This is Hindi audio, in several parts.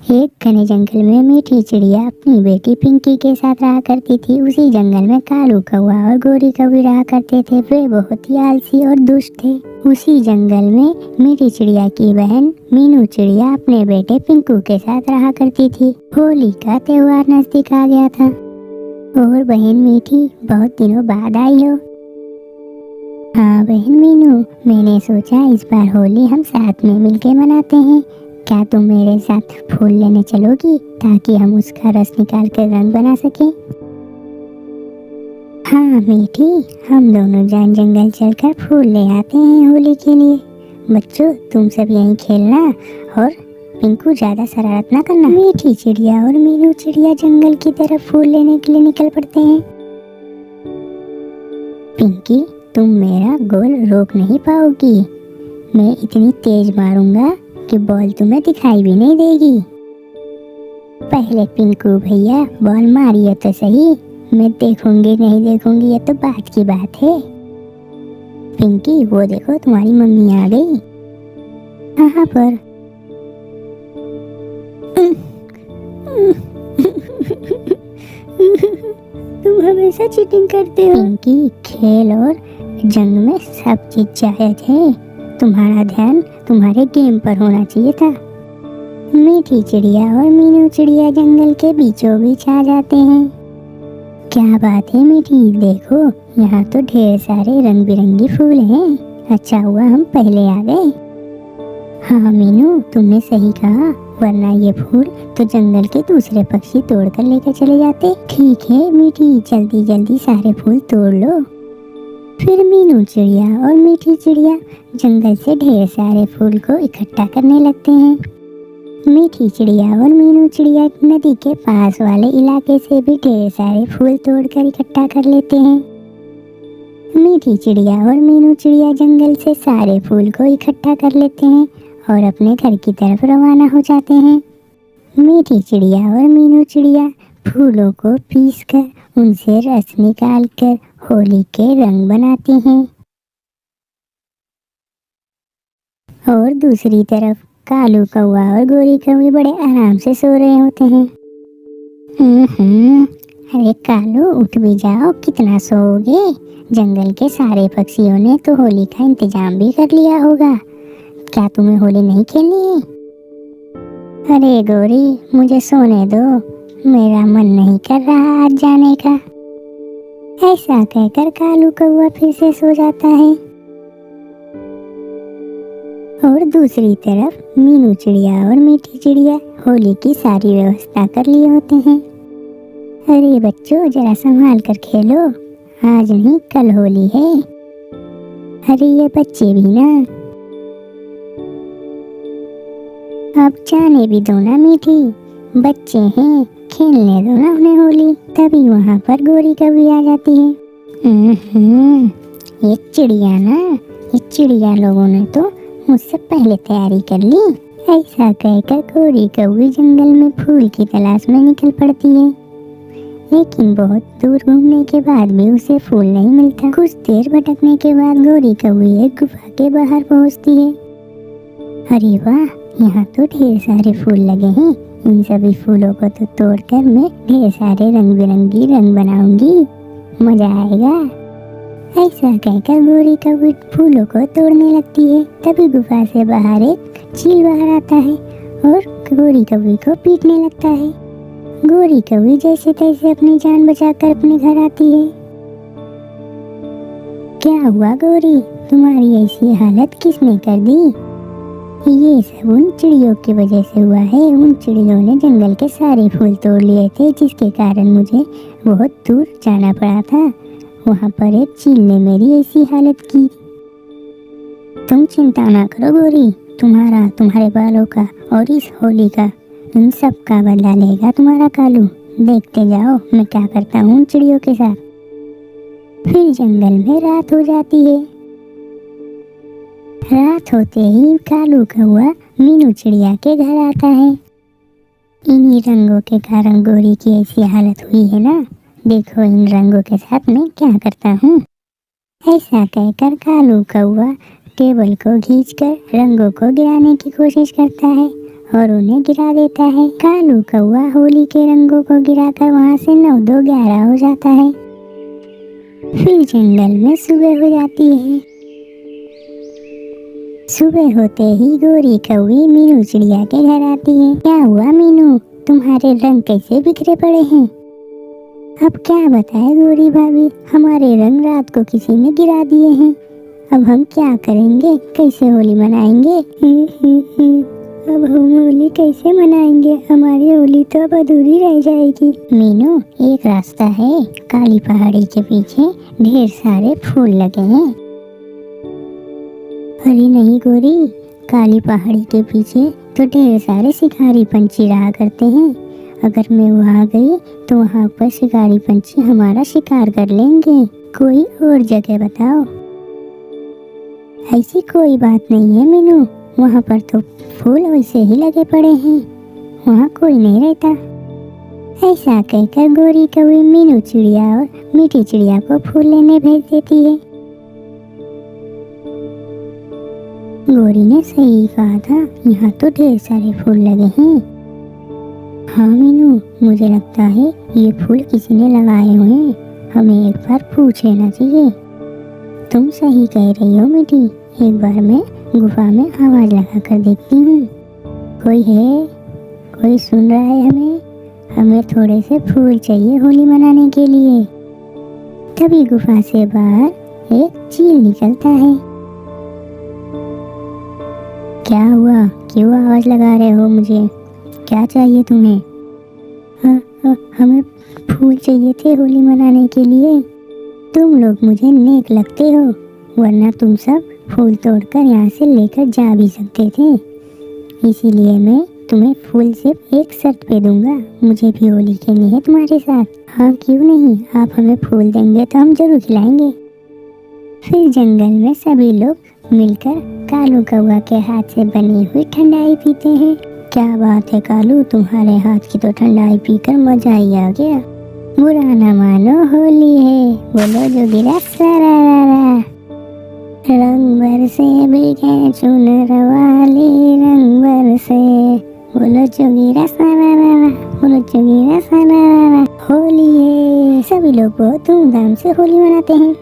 एक घने जंगल में मीठी चिड़िया अपनी बेटी पिंकी के साथ रहा करती थी। उसी जंगल में कालू कौवा और गोरी कौवी रहा करते थे। वे बहुत ही आलसी और दुष्ट थे। उसी जंगल में मीठी चिड़िया की बहन मीनू चिड़िया अपने बेटे पिंकू के साथ रहा करती थी। होली का त्योहार नजदीक आ गया था। और बहन मीठी, बहुत दिनों बाद आई हो। हाँ बहन मीनू, मैंने सोचा इस बार होली हम साथ में मिलके मनाते हैं। क्या तुम मेरे साथ फूल लेने चलोगी ताकि हम उसका रस निकाल कर रंग बना सकें? हाँ मीठी, हम दोनों जंगल चलकर फूल ले आते हैं होली के लिए। बच्चों तुम सब यहीं खेलना और पिंकू ज्यादा शरारत ना करना। मीठी चिड़िया और मीनू चिड़िया जंगल की तरफ फूल लेने के लिए निकल पड़ते हैं। पिंकी, तुम मेरा गोल रोक नहीं पाओगी। मैं इतनी तेज मारूंगा कि बॉल तुम्हें दिखाई भी नहीं देगी। पहले पिंकू भैया बॉल मारिए तो सही। मैं देखूंगी नहीं देखूंगी ये तो बात की बात है। पिंकी, वो देखो तुम्हारी मम्मी आ गई। कहाँ पर? तुम हमेशा चीटिंग करते हो। पिंकी, खेल और जंग में सब चीज जायज है। तुम्हारा ध्यान तुम्हारे गेम पर होना चाहिए था। मीठी चिड़िया और मीनू चिड़िया जंगल के बीचों बीच आ जाते हैं। क्या बात है मीठी, देखो यहाँ तो ढेर सारे रंग बिरंगी फूल हैं। अच्छा हुआ हम पहले आ गए। हाँ मीनू, तुमने सही कहा, वरना ये फूल तो जंगल के दूसरे पक्षी तोड़कर लेकर चले जाते। ठीक है मीठी, जल्दी जल्दी सारे फूल तोड़ लो। फिर मीनू चिड़िया और मीठी चिड़िया जंगल से ढेर सारे फूल को इकट्ठा करने लगते हैं। मीठी चिड़िया और मीनू चिड़िया नदी के पास वाले इलाके से भी ढेर सारे फूल तोड़कर इकट्ठा कर लेते हैं। मीठी चिड़िया और मीनू चिड़िया जंगल से सारे फूल को इकट्ठा कर लेते हैं और अपने घर की तरफ रवाना हो जाते हैं। मीठी चिड़िया और मीनू चिड़िया फूलों को पीसकर उनसे रस निकालकर होली के रंग बनाती हैं। और दूसरी तरफ कालू कौवा और गोरी कौवी बड़े आराम से सो रहे होते हैं। अरे कालू, उठ भी जाओ, कितना सोओगे? जंगल के सारे पक्षियों ने तो होली का इंतजाम भी कर लिया होगा। क्या तुम्हें होली नहीं खेलनी है? अरे गोरी, मुझे सोने दो, मेरा मन नहीं कर रहा आज जाने का। ऐसा कहकर कालू कौवा फिर से सो जाता है। और दूसरी तरफ मीनू चिड़िया और मीठी चिड़िया होली की सारी व्यवस्था कर लिए होते हैं। अरे बच्चों, जरा संभाल कर खेलो, आज नहीं कल होली है। अरे ये बच्चे भी ना, अब जाने भी दो ना मीठी, बच्चे हैं, खेलने दो ना उन्हें होली। तभी वहाँ पर गोरी कौवी आ जाती है। ये चिड़िया ना, ये चिड़िया लोगों ने तो मुझसे पहले तैयारी कर ली। ऐसा कहकर गोरी कौवी जंगल में फूल की तलाश में निकल पड़ती है। लेकिन बहुत दूर घूमने के बाद भी उसे फूल नहीं मिलता। कुछ देर भटकने के बाद गोरी कौवी एक गुफा के बाहर पहुँचती है। अरे वाह, यहाँ तो ढेर सारे फूल लगे हैं। इन सभी फूलों को तो तोड़कर मैं ढेर सारे रंग बिरंगी रंग बनाऊंगी, मजा आएगा। ऐसा कहकर गोरी कौवी फूलों को तोड़ने लगती है। तभी गुफा से बाहर एक चील बाहर आता है और गोरी कौवी को पीटने लगता है। गोरी कौवी जैसे तैसे अपनी जान बचाकर अपने घर आती है। क्या हुआ गोरी, तुम्हारी ऐसी हालत किसने कर दी? ये सब उन चिड़ियों की वजह से हुआ है। उन चिड़ियों ने जंगल के सारे फूल तोड़ लिए थे, जिसके कारण मुझे बहुत दूर जाना पड़ा था। वहाँ पर एक चील ने मेरी ऐसी हालत की। तुम चिंता ना करो गोरी, तुम्हारा, तुम्हारे बालों का और इस होली का, इन सब का बदला लेगा तुम्हारा कालू। देखते जाओ मैं क्या करता हूँ उन चिड़ियों के साथ। फिर जंगल में रात हो जाती है। रात होते ही कालू कौवा मीनू चिड़िया के घर आता है। इन्हीं रंगों के कारण गोरी की ऐसी हालत हुई है ना, देखो इन रंगों के साथ मैं क्या करता हूँ। ऐसा कहकर कालू कौवा टेबल को खींचकर रंगों को गिराने की कोशिश करता है और उन्हें गिरा देता है। कालू कौवा होली के रंगों को गिराकर वहाँ से 9 2 11 हो जाता है। फिर जंगल में सुबह हो जाती है। सुबह होते ही गोरी कौवी मीनू चिड़िया के घर आती है। क्या हुआ मीनू, तुम्हारे रंग कैसे बिखरे पड़े हैं? अब क्या बताए गोरी भाभी, हमारे रंग रात को किसी ने गिरा दिए हैं। अब हम क्या करेंगे, कैसे होली मनाएंगे? अब हम होली कैसे मनाएंगे, हमारी होली तो अब अधूरी रह जाएगी। मीनू, एक रास्ता है, काली पहाड़ी के पीछे ढेर सारे फूल लगे हैं। अरे नहीं गोरी, काली पहाड़ी के पीछे तो ढेर सारे शिकारी पंछी रहा करते हैं। अगर मैं वहाँ गई तो वहाँ पर शिकारी पंछी हमारा शिकार कर लेंगे। कोई और जगह बताओ। ऐसी कोई बात नहीं है मीनू, वहाँ पर तो फूल वैसे ही लगे पड़े हैं, वहाँ कोई नहीं रहता। ऐसा कहकर गोरी कौवी मीनू चिड़िया और मीठी चिड़िया को फूल लेने भेज देती है। गोरी ने सही कहा था, यहाँ तो ढेर सारे फूल लगे हैं। हाँ मीनू, मुझे लगता है ये फूल किसी ने लगाए हुए हैं, हमें एक बार पूछ लेना चाहिए। तुम सही कह रही हो मीठी, एक बार मैं गुफा में आवाज लगा कर देखती हूँ। कोई है? कोई सुन रहा है हमें? हमें थोड़े से फूल चाहिए होली मनाने के लिए। तभी गुफा से बाहर एक चील निकलता है। क्या हुआ, क्यों आवाज लगा रहे हो मुझे, क्या चाहिए तुम्हें? हमें फूल चाहिए थे होली मनाने के लिए। तुम लोग मुझे नेक लगते हो, वरना तुम सब फूल तोड़कर यहाँ से लेकर जा भी सकते थे। इसीलिए मैं तुम्हें फूल सिर्फ एक शर्त पे दूंगा, मुझे भी होली खेलनी है तुम्हारे साथ। हाँ क्यों नहीं, आप हमें फूल देंगे तो हम जरूर खिलाएंगे। फिर जंगल में सभी लोग मिलकर कालू कौवा के हाथ से बनी हुई ठंडाई पीते हैं। क्या बात है कालू, तुम्हारे हाथ की तो ठंडाई पीकर मजा ही आ गया। बुरा न मानो होली है, बोलो जोगिरा सरारा। रंग बरसे भीगे चुनर वाली, रंग बरसे, बोलो जोगिरा सरारा, बोलो जोगिरा सरारा। होली है, सभी लोग बहुत धूमधाम से होली मनाते हैं।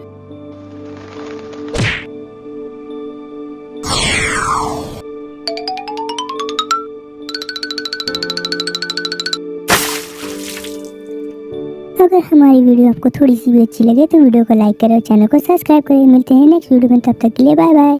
अगर हमारी वीडियो आपको थोड़ी सी भी अच्छी लगे तो वीडियो को लाइक करें और चैनल को सब्सक्राइब करें। मिलते हैं नेक्स्ट वीडियो में, तब तक के लिए बाय बाय।